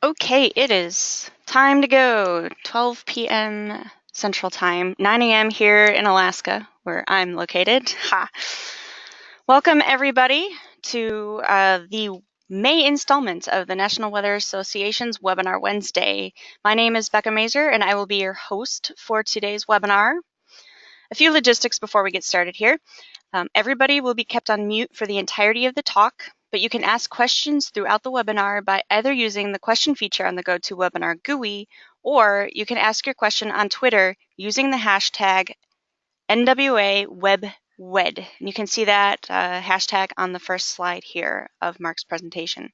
Okay, it is time to go. 12 p.m. Central Time, 9 a.m. here in Alaska, where I'm located. Ha! Welcome, everybody, to the May installment of the National Weather Association's Webinar Wednesday. My name is Becca Mazer, and I will be your host for today's webinar. A few logistics before we get started here. Everybody will be kept on mute for the entirety of the talk, but you can ask questions throughout the webinar by either using the question feature on the GoToWebinar GUI, or you can ask your question on Twitter using the hashtag NWA Web-Wed. And you can see that hashtag on the first slide here of Marc's presentation.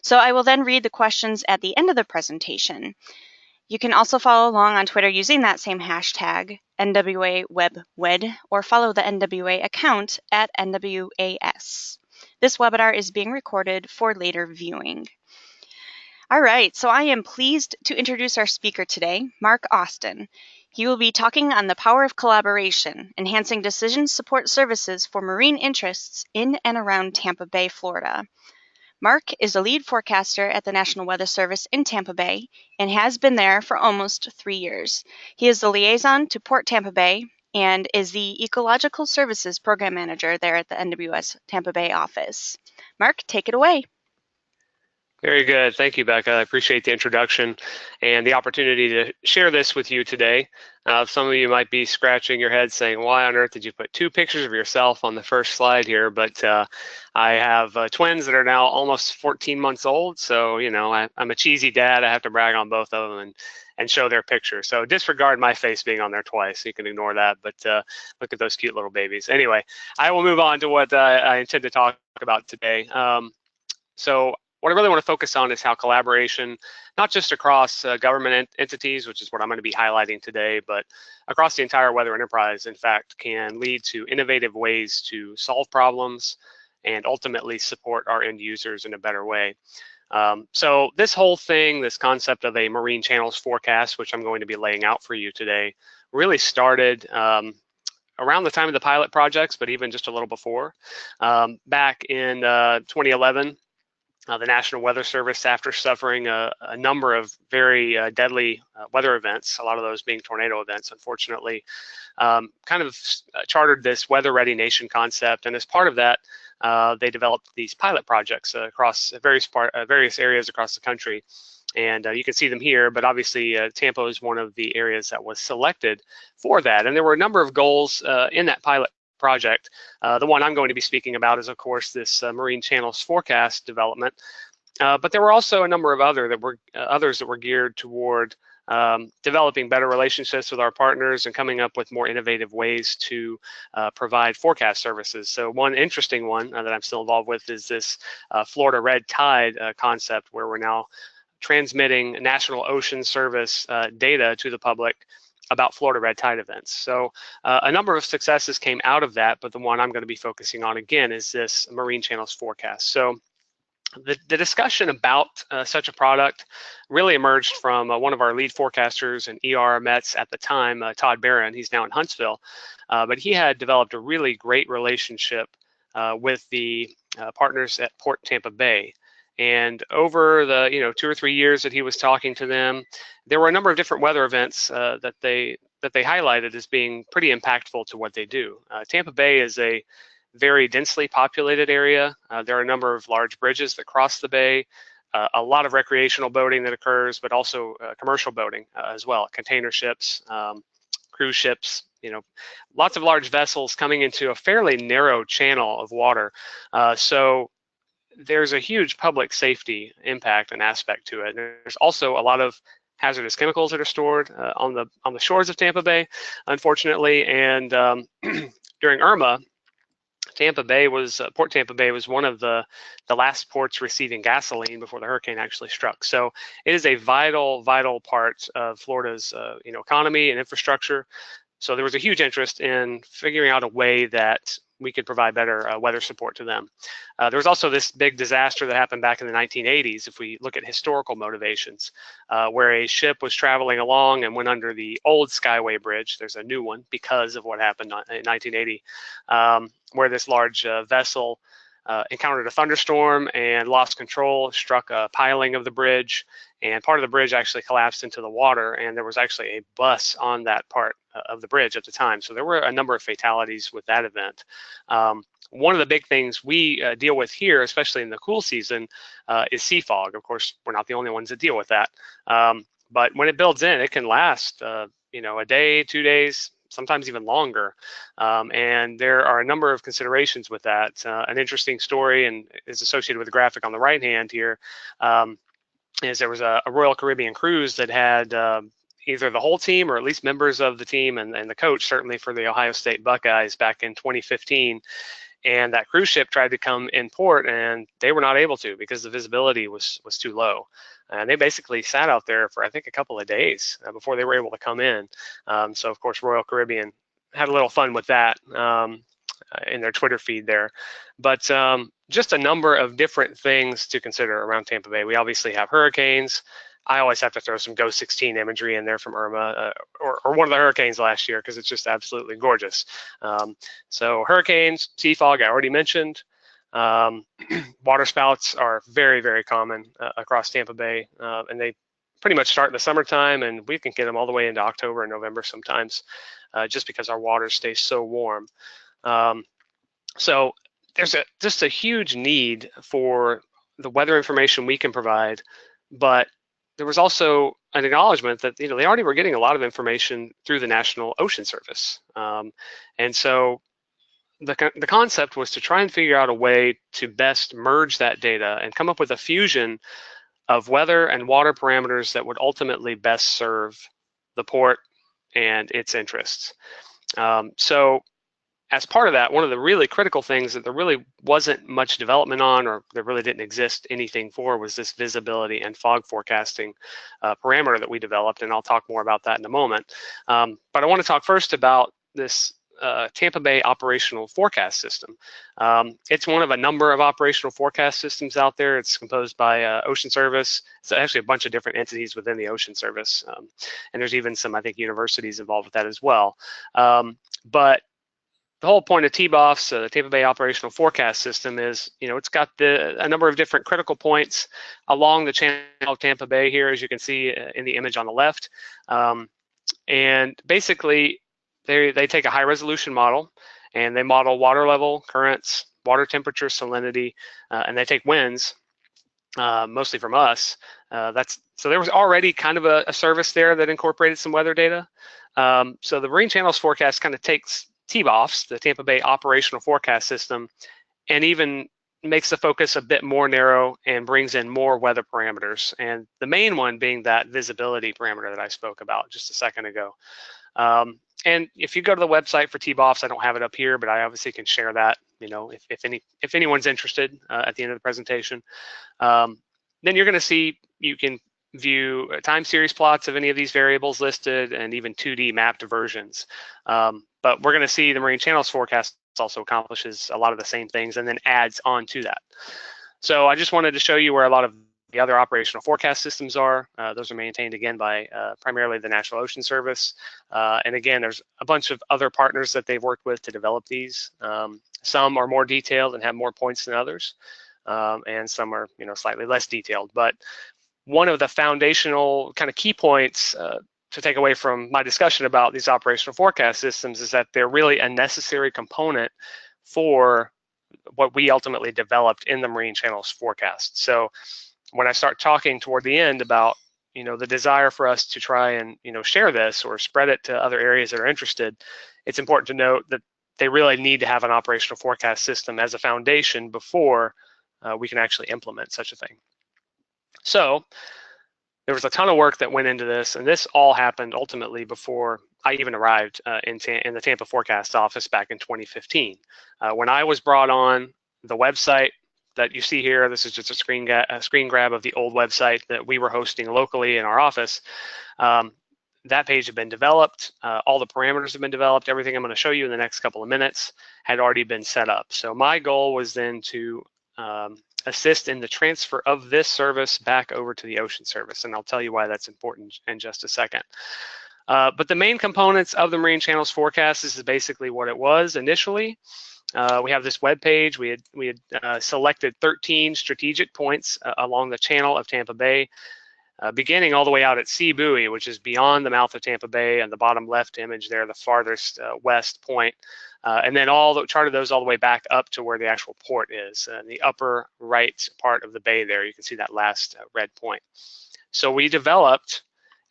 So I will then read the questions at the end of the presentation. You can also follow along on Twitter using that same hashtag, NWA Web-Wed, or follow the NWA account at NWAS. This webinar is being recorded for later viewing. All right, so I am pleased to introduce our speaker today, Marc Austin. He will be talking on the power of collaboration, enhancing decision support services for marine interests in and around Tampa Bay, Florida. Marc is a lead forecaster at the National Weather Service in Tampa Bay and has been there for almost 3 years. He is the liaison to Port Tampa Bay and is the Ecological Services Program Manager there at the NWS Tampa Bay office. Marc, take it away. Very good. Thank you, Becca. I appreciate the introduction and the opportunity to share this with you today. Some of you might be scratching your head saying, why on earth did you put 2 pictures of yourself on the first slide here? But I have twins that are now almost 14 months old. So, you know, I'm a cheesy dad. I have to brag on both of them and show their picture. So disregard my face being on there twice. You can ignore that. But look at those cute little babies. Anyway, I will move on to what I intend to talk about today. So what I really want to focus on is how collaboration, not just across government entities, which is what I'm going to be highlighting today, but across the entire weather enterprise, in fact, can lead to innovative ways to solve problems and ultimately support our end users in a better way. So this whole thing, this concept of a marine channels forecast, which I'm going to be laying out for you today, really started around the time of the pilot projects, but even just a little before. Back in 2011, the National Weather Service, after suffering a number of very deadly weather events, a lot of those being tornado events, unfortunately, kind of chartered this Weather Ready Nation concept. And as part of that, they developed these pilot projects across various areas across the country. And you can see them here, but obviously Tampa is one of the areas that was selected for that. And there were a number of goals in that pilot project. The one I'm going to be speaking about is, of course, this marine channels forecast development. But there were also a number of others that were geared toward developing better relationships with our partners and coming up with more innovative ways to provide forecast services. So one interesting one that I'm still involved with is this Florida red tide concept, where we're now transmitting National Ocean Service data to the public about Florida red tide events. So a number of successes came out of that, but the one I'm going to be focusing on again is this marine channels forecast. So the discussion about such a product really emerged from one of our lead forecasters and ER Mets at the time, Todd Barron. He's now in Huntsville, but he had developed a really great relationship with the partners at Port Tampa Bay. And over the 2 or 3 years that he was talking to them, there were a number of different weather events that they highlighted as being pretty impactful to what they do. Tampa Bay is a very densely populated area. There are a number of large bridges that cross the bay, a lot of recreational boating that occurs, but also commercial boating as well, container ships, cruise ships, lots of large vessels coming into a fairly narrow channel of water. So there's a huge public safety impact and aspect to it. There's also a lot of hazardous chemicals that are stored on the shores of Tampa Bay, unfortunately. And during Irma, Port Tampa Bay was one of the last ports receiving gasoline before the hurricane actually struck. So it is a vital part of Florida's economy and infrastructure. So there was a huge interest in figuring out a way that we could provide better weather support to them. There was also this big disaster that happened back in the 1980s, if we look at historical motivations, where a ship was traveling along and went under the old Skyway Bridge. There's a new one because of what happened in 1980, where this large vessel encountered a thunderstorm and lost control, struck a piling of the bridge, and part of the bridge actually collapsed into the water, and there was actually a bus on that part of the bridge at the time. So there were a number of fatalities with that event. One of the big things we deal with here, especially in the cool season, is sea fog. Of course, we're not the only ones that deal with that. But when it builds in, it can last, a day, 2 days, sometimes even longer. And there are a number of considerations with that. An interesting story, and is associated with the graphic on the right hand here, is there was a Royal Caribbean cruise that had either the whole team or at least members of the team and the coach, certainly for the Ohio State Buckeyes back in 2015. And that cruise ship tried to come in port, and they were not able to because the visibility was too low. And they basically sat out there for, I think, a couple of days before they were able to come in. So, of course, Royal Caribbean had a little fun with that in their Twitter feed there. But just a number of different things to consider around Tampa Bay. We obviously have hurricanes. I always have to throw some Ghost 16 imagery in there from Irma or one of the hurricanes last year because it's just absolutely gorgeous. So hurricanes, sea fog, I already mentioned. Water spouts are very, very common across Tampa Bay, and they pretty much start in the summertime, and we can get them all the way into October and November sometimes, just because our water stays so warm. So there's just a huge need for the weather information we can provide, but there was also an acknowledgement that they already were getting a lot of information through the National Ocean Service, and so the concept was to try and figure out a way to best merge that data and come up with a fusion of weather and water parameters that would ultimately best serve the port and its interests. So as part of that, one of the really critical things that there really wasn't much development on, or there really didn't exist anything for, was this visibility and fog forecasting parameter that we developed, and I'll talk more about that in a moment. But I want to talk first about this Tampa Bay operational forecast system. It's one of a number of operational forecast systems out there. It's composed by Ocean Service. It's actually a bunch of different entities within the Ocean Service, and there's even some, I think, universities involved with that as well. But the whole point of TBOFS, the Tampa Bay Operational Forecast System, is, it's got a number of different critical points along the channel of Tampa Bay here, as you can see in the image on the left. And basically, they take a high resolution model, and they model water level, currents, water temperature, salinity, and they take winds, mostly from us. So there was already kind of a service there that incorporated some weather data. So the Marine Channels Forecast kind of takes TBOFS, the Tampa Bay Operational Forecast System, and even makes the focus a bit more narrow and brings in more weather parameters, and the main one being that visibility parameter that I spoke about just a second ago. And if you go to the website for TBOFS, I don't have it up here, but I obviously can share that, if anyone's interested at the end of the presentation. Then you're going to see, you can view time series plots of any of these variables listed, and even 2D mapped versions. But we're going to see the Marine Channels Forecast also accomplishes a lot of the same things and then adds on to that. So I just wanted to show you where a lot of the other operational forecast systems are. Those are maintained, again, by primarily the National Ocean Service. And again, there's a bunch of other partners that they've worked with to develop these. Some are more detailed and have more points than others, and some are slightly less detailed. But one of the foundational kind of key points to take away from my discussion about these operational forecast systems is that they're really a necessary component for what we ultimately developed in the Marine Channels Forecast. So when I start talking toward the end about the desire for us to try and share this or spread it to other areas that are interested, it's important to note that they really need to have an operational forecast system as a foundation before we can actually implement such a thing. So there was a ton of work that went into this, and this all happened ultimately before I even arrived in the Tampa Forecast office back in 2015. When I was brought on, the website that you see here, this is just a screen grab of the old website that we were hosting locally in our office. That page had been developed, all the parameters have been developed, everything I'm going to show you in the next couple of minutes had already been set up. So my goal was then to assist in the transfer of this service back over to the Ocean Service, and I'll tell you why that's important in just a second. But the main components of the Marine Channels Forecast, this is basically what it was initially. we have this web page. We had selected 13 strategic points along the channel of Tampa Bay, beginning all the way out at Sea Buoy, which is beyond the mouth of Tampa Bay, and the bottom left image there, the farthest west point. And then charted those all the way back up to where the actual port is, in the upper right part of the bay there. You can see that last red point. So we developed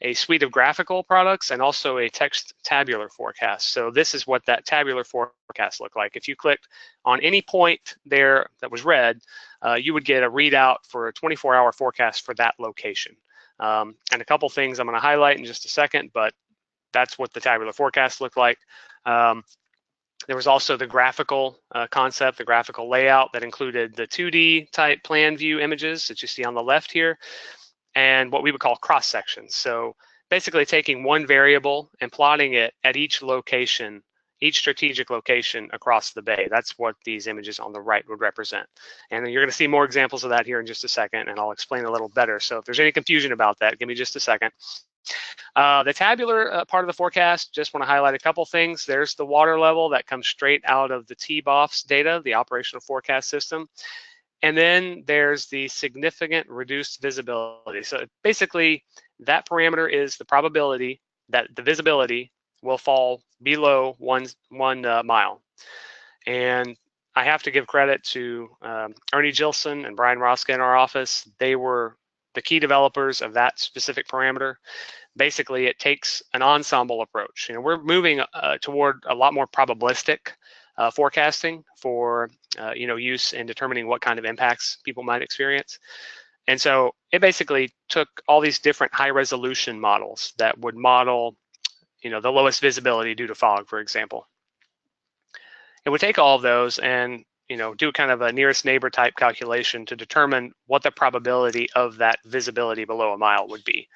a suite of graphical products and also a text tabular forecast. So this is what that tabular forecast looked like. If you clicked on any point there that was red, you would get a readout for a 24-hour forecast for that location. And a couple things I'm going to highlight in just a second, but that's what the tabular forecast looked like. There was also the graphical concept, the graphical layout that included the 2D type plan view images that you see on the left here, and what we would call cross sections. So basically taking one variable and plotting it at each location, each strategic location across the bay. That's what these images on the right would represent. And you're going to see more examples of that here in just a second, and I'll explain a little better. So if there's any confusion about that, give me just a second. The tabular part of the forecast, just want to highlight a couple things. There's the water level that comes straight out of the TBOFS data, the operational forecast system. And then there's the significant reduced visibility. So basically, that parameter is the probability that the visibility will fall below one mile. And I have to give credit to Ernie Gilson and Brian Roska in our office. They were the key developers of that specific parameter. Basically, it takes an ensemble approach. You know, we're moving toward a lot more probabilistic forecasting for use in determining what kind of impacts people might experience. And so it basically took all these different high resolution models that would model the lowest visibility due to fog, for example. It would take all of those and do kind of a nearest neighbor type calculation to determine what the probability of that visibility below a mile would be.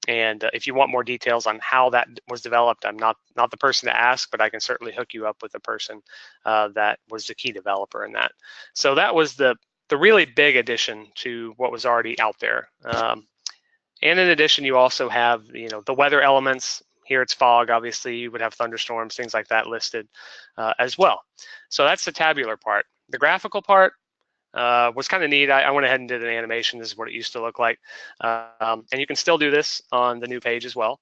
And if you want more details on how that was developed, I'm not the person to ask, but I can certainly hook you up with the person that was the key developer in that. So that was the really big addition to what was already out there. And in addition, you also have the weather elements. Here it's fog, obviously. You would have thunderstorms, things like that listed as well. So that's the tabular part. The graphical part was kind of neat. I went ahead and did an animation. This is what it used to look like. And you can still do this on the new page as well.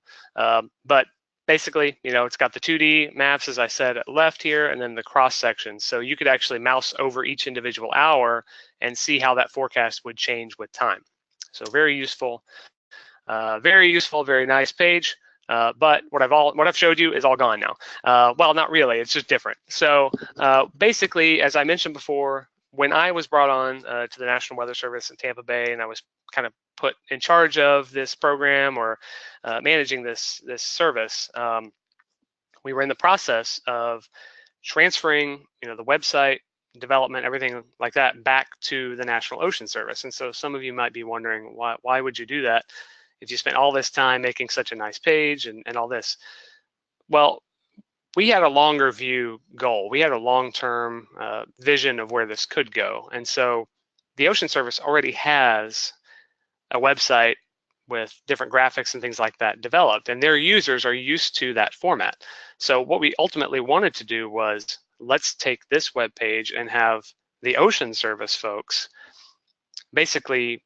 But basically, it's got the 2D maps, as I said, left here, and then the cross sections. So you could actually mouse over each individual hour and see how that forecast would change with time. So very useful, very nice page. But what I've showed you is all gone now. Well, not really. It's just different. So basically, as I mentioned before, when I was brought on to the National Weather Service in Tampa Bay, and I was kind of put in charge of this program or managing this service, we were in the process of transferring, the website development, everything like that, back to the National Ocean Service. And so some of you might be wondering, why would you do that if you spent all this time making such a nice page and all this? Well, we had a longer view goal. We had a long-term vision of where this could go. And so the Ocean Service already has a website with different graphics and things like that developed, and their users are used to that format. So what we ultimately wanted to do was, let's take this web page and have the Ocean Service folks basically,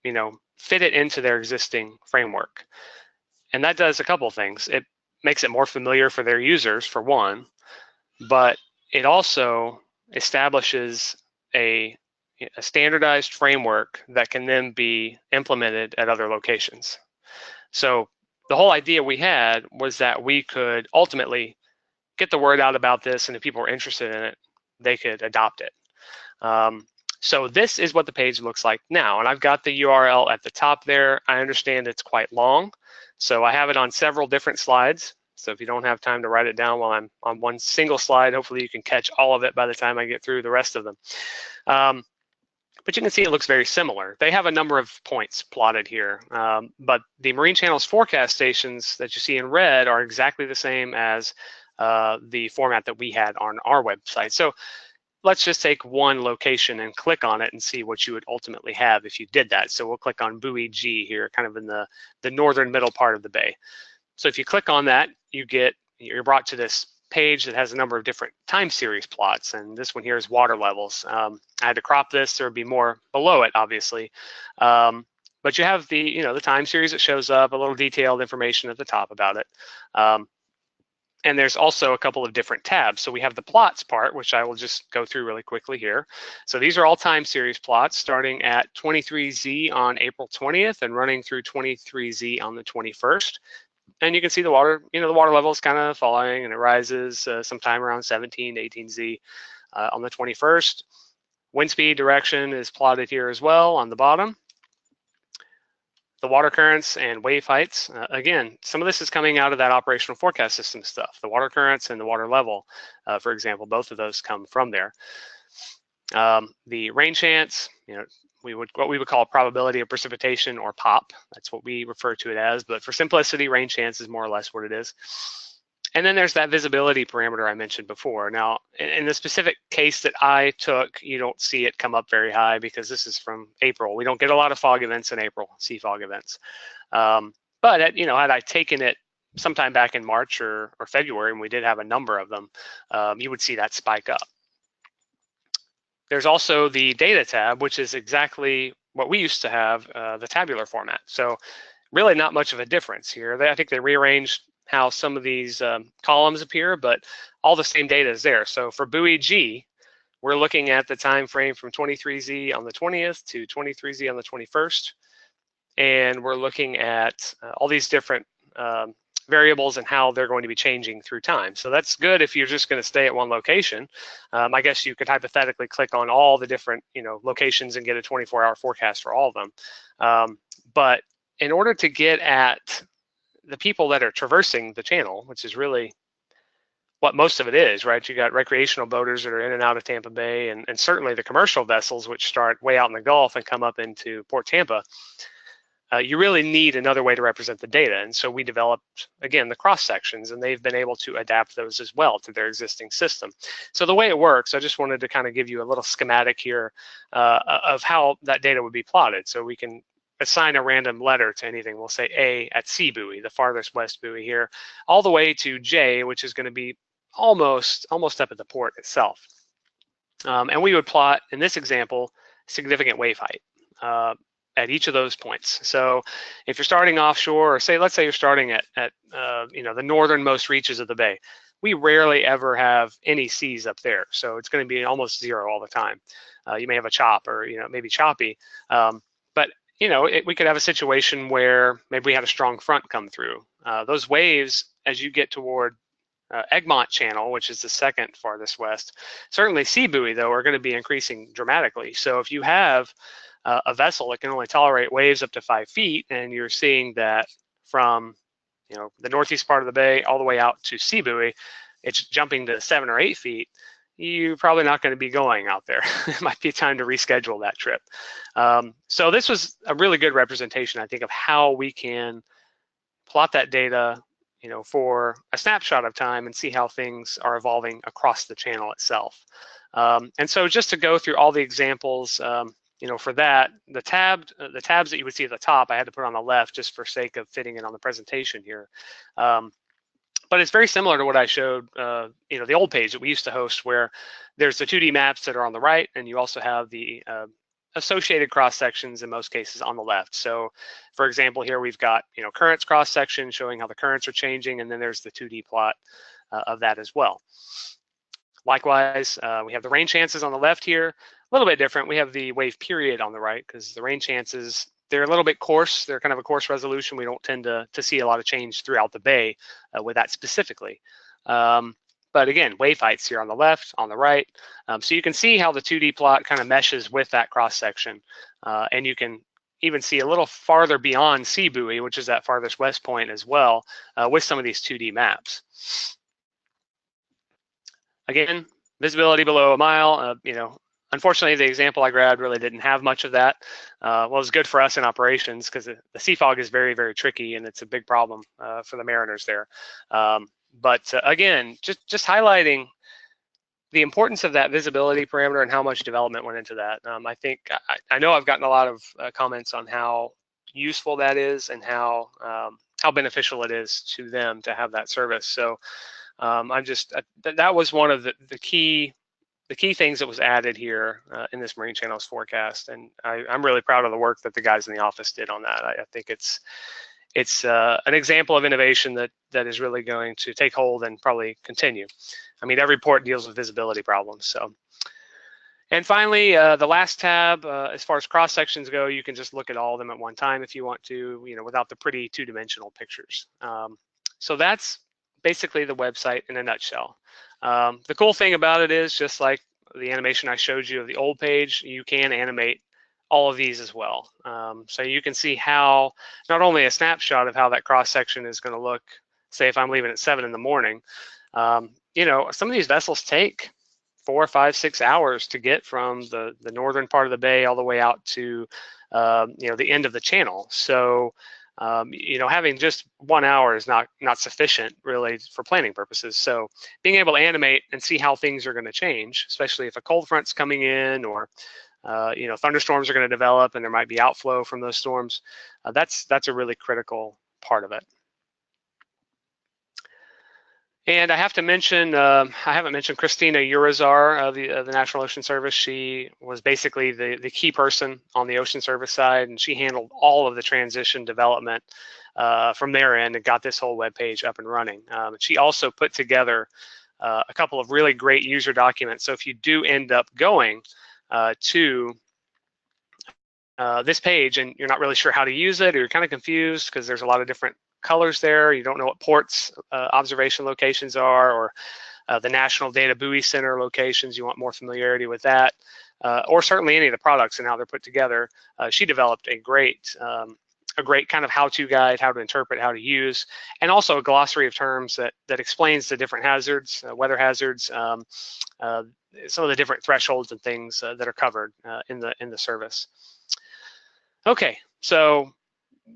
fit it into their existing framework. And that does a couple of things. It makes it more familiar for their users, for one, but it also establishes a standardized framework that can then be implemented at other locations. So the whole idea we had was that we could ultimately get the word out about this, and if people were interested in it, they could adopt it. So this is what the page looks like now, and I've got the URL at the top there. I understand it's quite long, so I have it on several different slides. So if you don't have time to write it down while I'm on one single slide, hopefully you can catch all of it by the time I get through the rest of them. But you can see it looks very similar. They have a number of points plotted here, but the Marine Channel's forecast stations that you see in red are exactly the same as the format that we had on our website. So let's just take one location and click on it and see what you would ultimately have if you did that. So we'll click on Buoy G here, kind of in the northern middle part of the bay. So if you click on that, you're brought to this page that has a number of different time series plots, and this one here is water levels. I had to crop this. There would be more below it, obviously. But you have the, the time series that shows up, a little detailed information at the top about it. And there's also a couple of different tabs. So we have the plots part, which I will just go through really quickly here. So these are all time series plots starting at 23Z on April 20th and running through 23Z on the 21st. And you can see the water, the water level is kind of falling, and it rises sometime around 17 to 18Z on the 21st. Wind speed direction is plotted here as well on the bottom. The water currents and wave heights. Again, some of this is coming out of that operational forecast system stuff. The water currents and the water level, for example, both of those come from there. The rain chance, what we would call probability of precipitation, or POP. That's what we refer to it as. But for simplicity, rain chance is more or less what it is. And then there's that visibility parameter I mentioned before. Now, in the specific case that I took, you don't see it come up very high because this is from April. We don't get a lot of fog events in April, sea fog events. But had I taken it sometime back in March or February, and we did have a number of them, you would see that spike up. There's also the data tab, which is exactly what we used to have, the tabular format. So really not much of a difference here. I think they rearranged how some of these columns appear, but all the same data is there. So for buoy G, we're looking at the time frame from 23Z on the 20th to 23Z on the 21st. And we're looking at all these different variables and how they're going to be changing through time. So that's good if you're just going to stay at one location. I guess you could hypothetically click on all the different locations and get a 24-hour forecast for all of them. But in order to get at the people that are traversing the channel, which is really what most of it is, right? You got recreational boaters that are in and out of Tampa Bay, and certainly the commercial vessels, which start way out in the Gulf and come up into Port Tampa. You really need another way to represent the data. And so we developed, again, the cross sections, and they've been able to adapt those as well to their existing system. So the way it works, I just wanted to kind of give you a little schematic here of how that data would be plotted. So we can assign a random letter to anything. We'll say A at C buoy, the farthest west buoy here, all the way to J, which is going to be almost up at the port itself. And we would plot, in this example, significant wave height at each of those points. So if you're starting offshore, or let's say you're starting at the northernmost reaches of the bay, we rarely ever have any seas up there. So it's going to be almost zero all the time. You may have a chop, or maybe choppy, but we could have a situation where maybe we had a strong front come through. Those waves, as you get toward Egmont Channel, which is the second farthest west, certainly sea buoy, though, are going to be increasing dramatically. So if you have a vessel that can only tolerate waves up to 5 feet, and you're seeing that from the northeast part of the bay all the way out to sea buoy, it's jumping to 7 or 8 feet, you're probably not going to be going out there. It might be time to reschedule that trip. So this was a really good representation, I think, of how we can plot that data, for a snapshot of time and see how things are evolving across the channel itself. And so just to go through all the examples, for that, the tabs that you would see at the top, I had to put on the left just for sake of fitting it on the presentation here. But it's very similar to what I showed, the old page that we used to host, where there's the 2D maps that are on the right, and you also have the associated cross sections in most cases on the left. So for example, here we've got, currents cross section showing how the currents are changing, and then there's the 2D plot of that as well. Likewise, we have the rain chances on the left here, a little bit different. We have the wave period on the right, because the rain chances, they're a little bit coarse. They're kind of a coarse resolution. We don't tend to see a lot of change throughout the bay with that specifically. But again, wave heights here on the left, on the right. So you can see how the 2D plot kind of meshes with that cross section. And you can even see a little farther beyond sea buoy, which is that farthest west point as well, with some of these 2D maps. Again, visibility below a mile, unfortunately, the example I grabbed really didn't have much of that. Well, it was good for us in operations, because the sea fog is very, very tricky, and it's a big problem for the mariners there. But again, just highlighting the importance of that visibility parameter and how much development went into that. I think I know I've gotten a lot of comments on how useful that is and how beneficial it is to them to have that service. So That was one of the key things that was added here in this Marine Channels forecast, and I'm really proud of the work that the guys in the office did on that. I think it's an example of innovation that is really going to take hold and probably continue. I mean, every port deals with visibility problems. So, and finally, the last tab, as far as cross sections go, you can just look at all of them at one time if you want to, without the pretty two-dimensional pictures. So that's basically the website in a nutshell. The cool thing about it is, just like the animation I showed you of the old page, you can animate all of these as well. So you can see how, not only a snapshot of how that cross section is going to look, say if I'm leaving at 7 in the morning, some of these vessels take 4, 5, 6 hours to get from the northern part of the bay all the way out to the end of the channel. So having just 1 hour is not sufficient really for planning purposes. So being able to animate and see how things are going to change, especially if a cold front's coming in, or thunderstorms are going to develop and there might be outflow from those storms, that's a really critical part of it. And I have to mention, I haven't mentioned Christina Urizar of the National Ocean Service. She was basically the key person on the Ocean Service side, and she handled all of the transition development from their end and got this whole web page up and running. She also put together a couple of really great user documents. So if you do end up going to this page and you're not really sure how to use it, or you're kind of confused because there's a lot of different colors there, you don't know what ports observation locations are, or the National Data Buoy Center locations, you want more familiarity with that, or certainly any of the products and how they're put together, she developed a great kind of how-to guide, how to interpret, how to use, and also a glossary of terms that explains the different hazards, weather hazards, some of the different thresholds and things that are covered in the service. Okay, so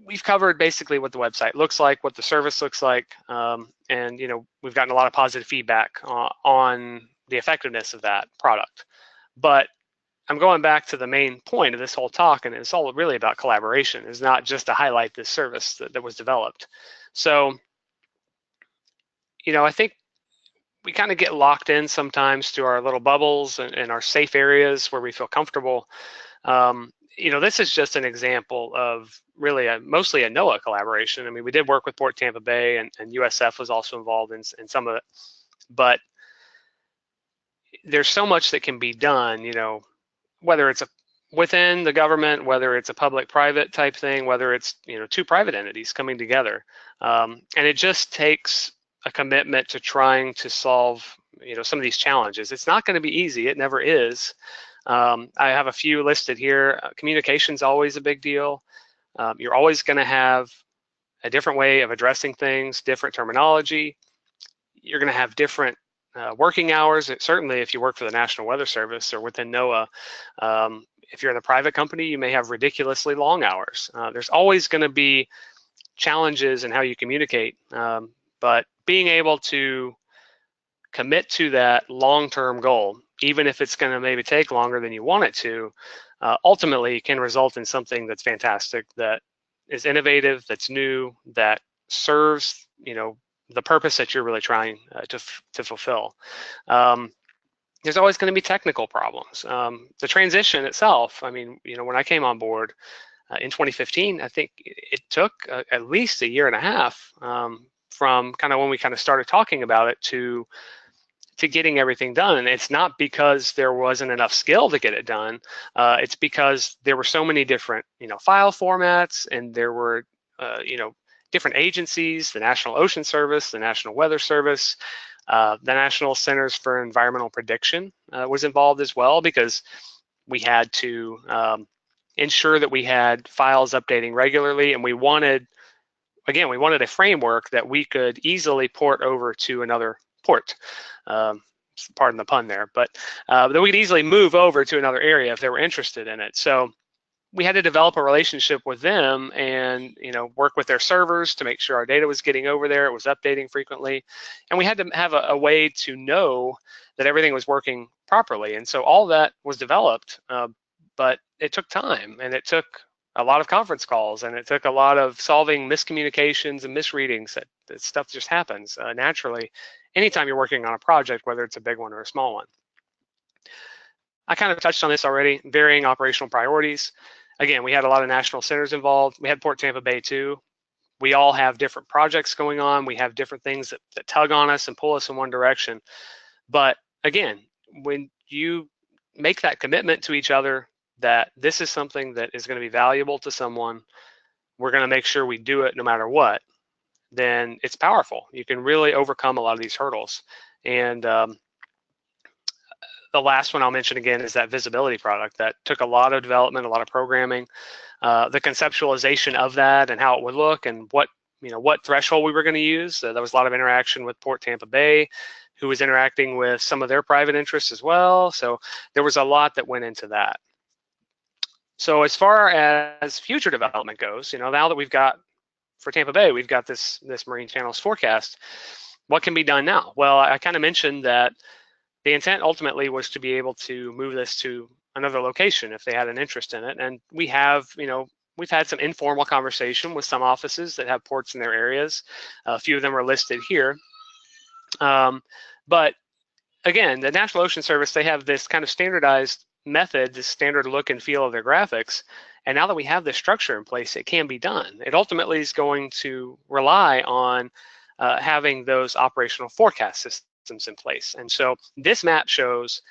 we've covered basically what the website looks like, what the service looks like, and we've gotten a lot of positive feedback on the effectiveness of that product. But I'm going back to the main point of this whole talk, and it's all really about collaboration. It's not just to highlight this service that was developed. So, I think we kind of get locked in sometimes to our little bubbles and our safe areas where we feel comfortable. This is just an example of really mostly a NOAA collaboration. I mean, we did work with Port Tampa Bay, and USF was also involved in some of it. But there's so much that can be done, whether it's within the government, whether it's a public-private type thing, whether it's two private entities coming together, and it just takes a commitment to trying to solve some of these challenges. It's not going to be easy. It never is. I have a few listed here. Communication's always a big deal. You're always going to have a different way of addressing things, different terminology. You're going to have different working hours. Certainly, if you work for the National Weather Service or within NOAA, if you're in a private company, you may have ridiculously long hours. There's always going to be challenges in how you communicate, but being able to commit to that long-term goal, even if it's going to maybe take longer than you want it to, ultimately can result in something that's fantastic, that is innovative, that's new, that serves the purpose that you're really trying to fulfill. There's always going to be technical problems. The transition itself, I mean, when I came on board in 2015, I think it took at least a year and a half from kind of when we kind of started talking about it to getting everything done. And it's not because there wasn't enough skill to get it done. It's because there were so many different, file formats, and there were, different agencies, the National Ocean Service, the National Weather Service, the National Centers for Environmental Prediction was involved as well, because we had to ensure that we had files updating regularly, and we wanted a framework that we could easily port over to another port. Pardon the pun there, but that we could easily move over to another area if they were interested in it. So we had to develop a relationship with them and work with their servers to make sure our data was getting over there, it was updating frequently, and we had to have a way to know that everything was working properly. And so all that was developed, but it took time, and it took a lot of conference calls, and it took a lot of solving miscommunications and misreadings. That stuff just happens naturally anytime you're working on a project, whether it's a big one or a small one. I kind of touched on this already, varying operational priorities. Again, we had a lot of national centers involved. We had Port Tampa Bay too. We all have different projects going on. We have different things that tug on us and pull us in one direction. But again, when you make that commitment to each other that this is something that is going to be valuable to someone, we're going to make sure we do it no matter what, then it's powerful. You can really overcome a lot of these hurdles. And the last one I'll mention again is that visibility product that took a lot of development, a lot of programming, the conceptualization of that and how it would look and what threshold we were going to use. There was a lot of interaction with Port Tampa Bay, who was interacting with some of their private interests as well. So there was a lot that went into that. So as far as future development goes, now that we've got, for Tampa Bay, we've got this marine channels forecast, what can be done now? Well, I kind of mentioned that the intent ultimately was to be able to move this to another location if they had an interest in it. And we have, we've had some informal conversation with some offices that have ports in their areas. A few of them are listed here. But again, the National Ocean Service, they have this kind of standardized method, this standard look and feel of their graphics. And now that we have this structure in place, it can be done. It ultimately is going to rely on having those operational forecast systems in place. And so this map shows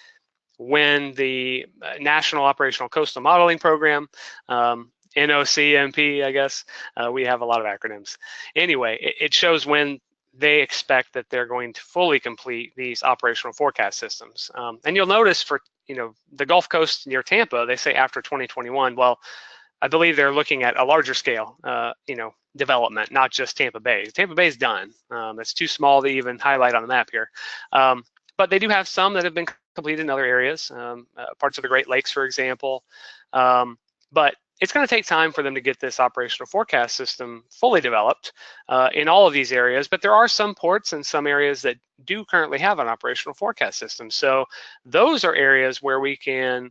when the National Operational Coastal Modeling Program, NOCMP, I guess, we have a lot of acronyms. Anyway, it shows when they expect that they're going to fully complete these operational forecast systems. And you'll notice for the Gulf Coast near Tampa, they say after 2021. Well, I believe they're looking at a larger scale, development, not just Tampa Bay. Tampa Bay is done. It's too small to even highlight on the map here. But they do have some that have been completed in other areas, parts of the Great Lakes, for example. But it's going to take time for them to get this operational forecast system fully developed in all of these areas, but there are some ports and some areas that do currently have an operational forecast system. So those are areas where we can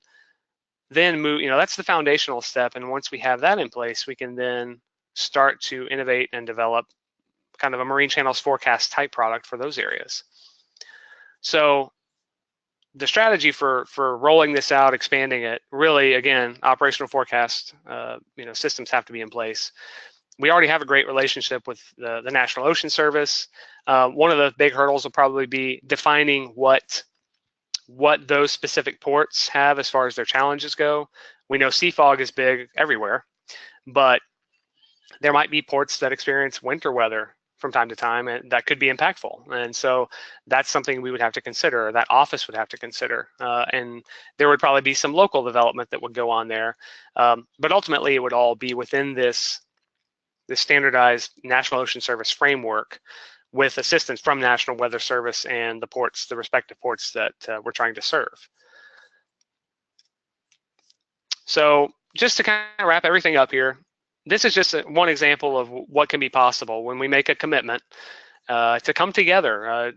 then move, that's the foundational step. And once we have that in place, we can then start to innovate and develop kind of a marine channels forecast type product for those areas. So the strategy for rolling this out, expanding it, really, again, operational forecast, systems have to be in place. We already have a great relationship with the National Ocean Service. One of the big hurdles will probably be defining what those specific ports have as far as their challenges go. We know sea fog is big everywhere, but there might be ports that experience winter weather from time to time, and that could be impactful. And so that's something we would have to consider, or that office would have to consider. And there would probably be some local development that would go on there. But ultimately, it would all be within this standardized National Ocean Service framework with assistance from National Weather Service and the ports, the respective ports that we're trying to serve. So just to kind of wrap everything up here, this is just one example of what can be possible when we make a commitment to come together,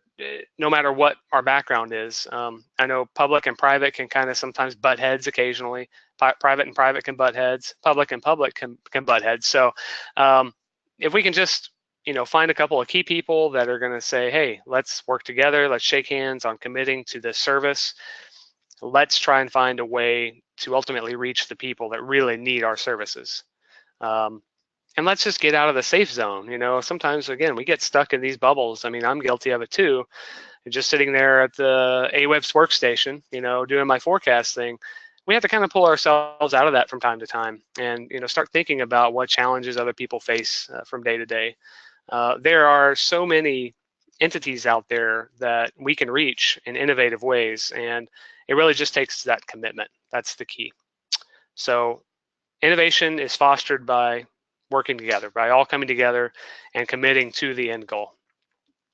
no matter what our background is. I know public and private can kind of sometimes butt heads occasionally. Private and private can butt heads. Public and public can butt heads. So if we can just find a couple of key people that are going to say, hey, let's work together. Let's shake hands on committing to this service. Let's try and find a way to ultimately reach the people that really need our services. And let's just get out of the safe zone. Sometimes, again, we get stuck in these bubbles. I mean, I'm guilty of it too. Just sitting there at the AWEB's workstation, doing my forecasting. We have to kind of pull ourselves out of that from time to time and, start thinking about what challenges other people face from day to day. There are so many entities out there that we can reach in innovative ways, and it really just takes that commitment. That's the key. So innovation is fostered by working together, by all coming together and committing to the end goal.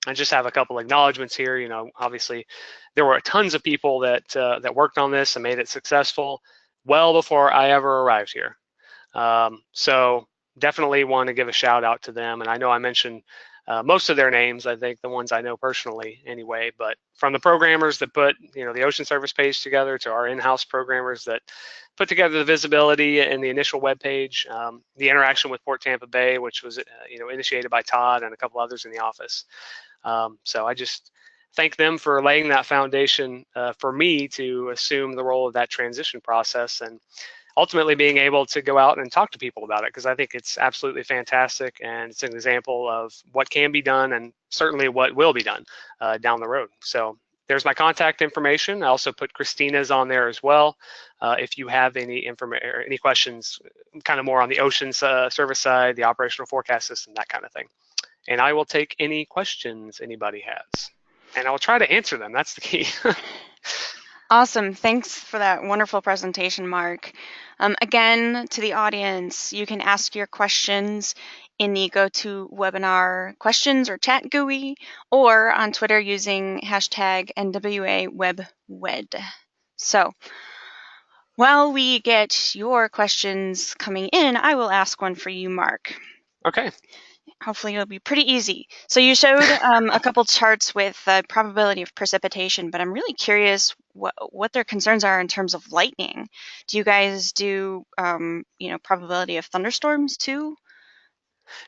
I just have a couple acknowledgments here. Obviously, there were tons of people that worked on this and made it successful well before I ever arrived here. So definitely want to give a shout out to them. And I know I mentioned most of their names, I think the ones I know personally anyway, but from the programmers that put the Ocean Service page together to our in-house programmers that put together the visibility and the initial web page, the interaction with Port Tampa Bay, which was initiated by Todd and a couple others in the office. So I just thank them for laying that foundation for me to assume the role of that transition process, and ultimately being able to go out and talk to people about it, because I think it's absolutely fantastic, and it's an example of what can be done and certainly what will be done down the road. So there's my contact information. I also put Christina's on there as well. If you have any information or any questions, kind of more on the ocean service side, the operational forecast system, that kind of thing. And I will take any questions anybody has, and I'll try to answer them. That's the key. Awesome. Thanks for that wonderful presentation, Mark. Again, to the audience, you can ask your questions in the GoToWebinar questions or chat GUI, or on Twitter using hashtag NWA WebWed. So while we get your questions coming in, I will ask one for you, Mark. Okay. Hopefully it'll be pretty easy. So you showed a couple charts with probability of precipitation, but I'm really curious what their concerns are in terms of lightning. Do you guys do probability of thunderstorms too?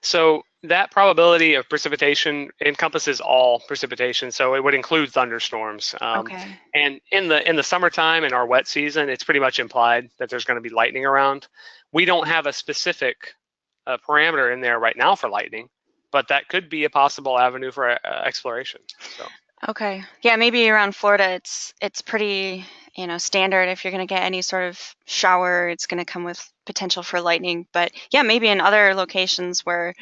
So that probability of precipitation encompasses all precipitation, so it would include thunderstorms. Okay. And in the summertime, in our wet season, it's pretty much implied that there's going to be lightning around. We don't have a specific parameter in there right now for lightning, but that could be a possible avenue for exploration. So. Okay. Yeah, maybe around Florida, it's pretty standard. If you're going to get any sort of shower, it's going to come with potential for lightning. But yeah, maybe in other locations where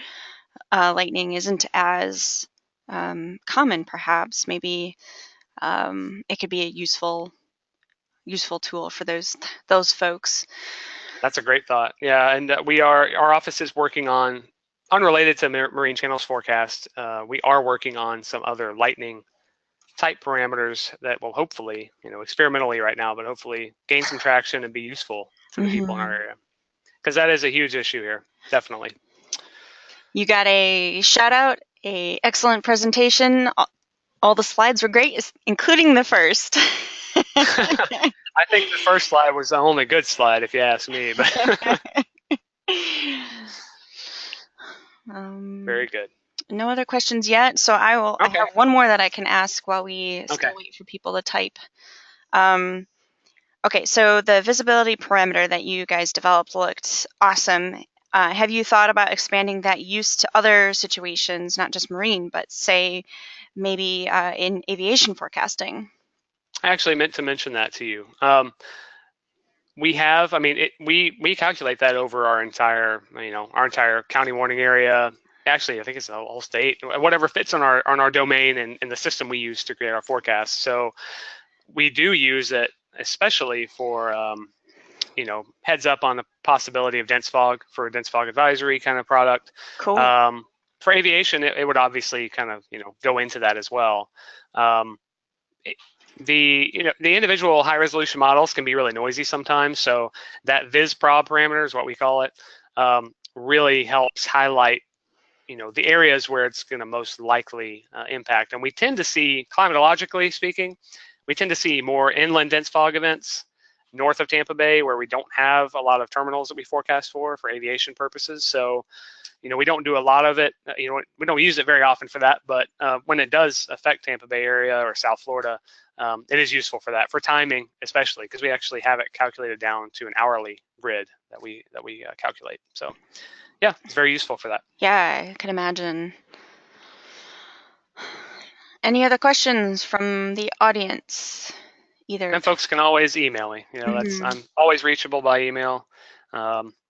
lightning isn't as common, perhaps maybe it could be a useful tool for those folks. That's a great thought. Yeah, and our office is working on, unrelated to Marine Channels forecast, we are working on some other lightning type parameters that will hopefully, experimentally right now, but hopefully gain some traction and be useful to the people in our area, because that is a huge issue here, definitely. You got a shout out, a excellent presentation. All the slides were great, including the first. I think the first slide was the only good slide, if you ask me. But very good. No other questions yet, so I will. Okay. I have one more that I can ask while we still wait for people to type. Okay, so the visibility parameter that you guys developed looked awesome. Have you thought about expanding that use to other situations, not just marine, but say maybe in aviation forecasting? I actually meant to mention that to you. We have, we calculate that over our entire county warning area. Actually, I think it's the whole state, whatever fits on our domain and the system we use to create our forecast. So we do use it, especially for heads up on the possibility of dense fog, for a dense fog advisory kind of product. Cool. For aviation, it would obviously kind of go into that as well. The individual high resolution models can be really noisy sometimes, so that visprob parameter is what we call it, really helps highlight the areas where it's going to most likely impact. And we tend to see, climatologically speaking, we tend to see more inland dense fog events north of Tampa Bay, where we don't have a lot of terminals that we forecast for aviation purposes. So we don't do a lot of it. We don't use it very often for that, but when it does affect Tampa Bay area or South Florida, it is useful for that, for timing especially, because we actually have it calculated down to an hourly grid that we calculate. So yeah, it's very useful for that. Yeah, I can imagine. Any other questions from the audience? Either. And folks can always email me. I'm always reachable by email.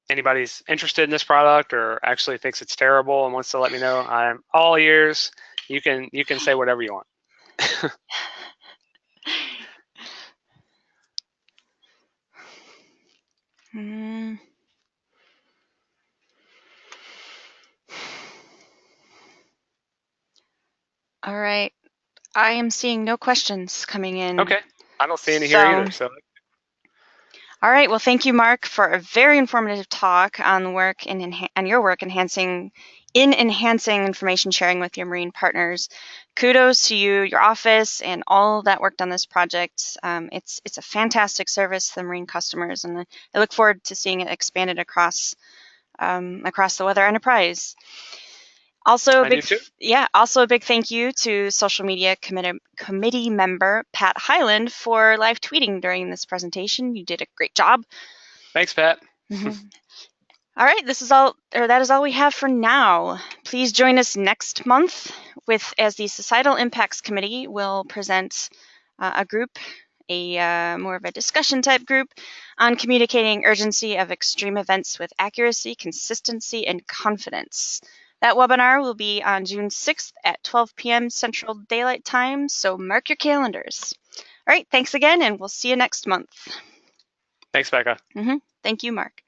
Anybody's interested in this product or actually thinks it's terrible and wants to let me know, I'm all ears. You can say whatever you want. All right. I am seeing no questions coming in. Okay. I don't see any here either. So. All right. Well, thank you, Mark, for a very informative talk on your work enhancing information sharing with your marine partners. Kudos to you, your office, and all that worked on this project. It's a fantastic service to the marine customers, and I look forward to seeing it expanded across the weather enterprise. Also, I do too. also a big thank you to social media committee member Pat Hyland for live tweeting during this presentation. You did a great job. Thanks, Pat. All right, that is all we have for now. Please join us next month as the Societal Impacts Committee will present a group, more of a discussion type group on communicating urgency of extreme events with accuracy, consistency, and confidence. That webinar will be on June 6th at 12 p.m. Central Daylight Time, so mark your calendars. All right, thanks again, and we'll see you next month. Thanks, Becca. Thank you, Mark.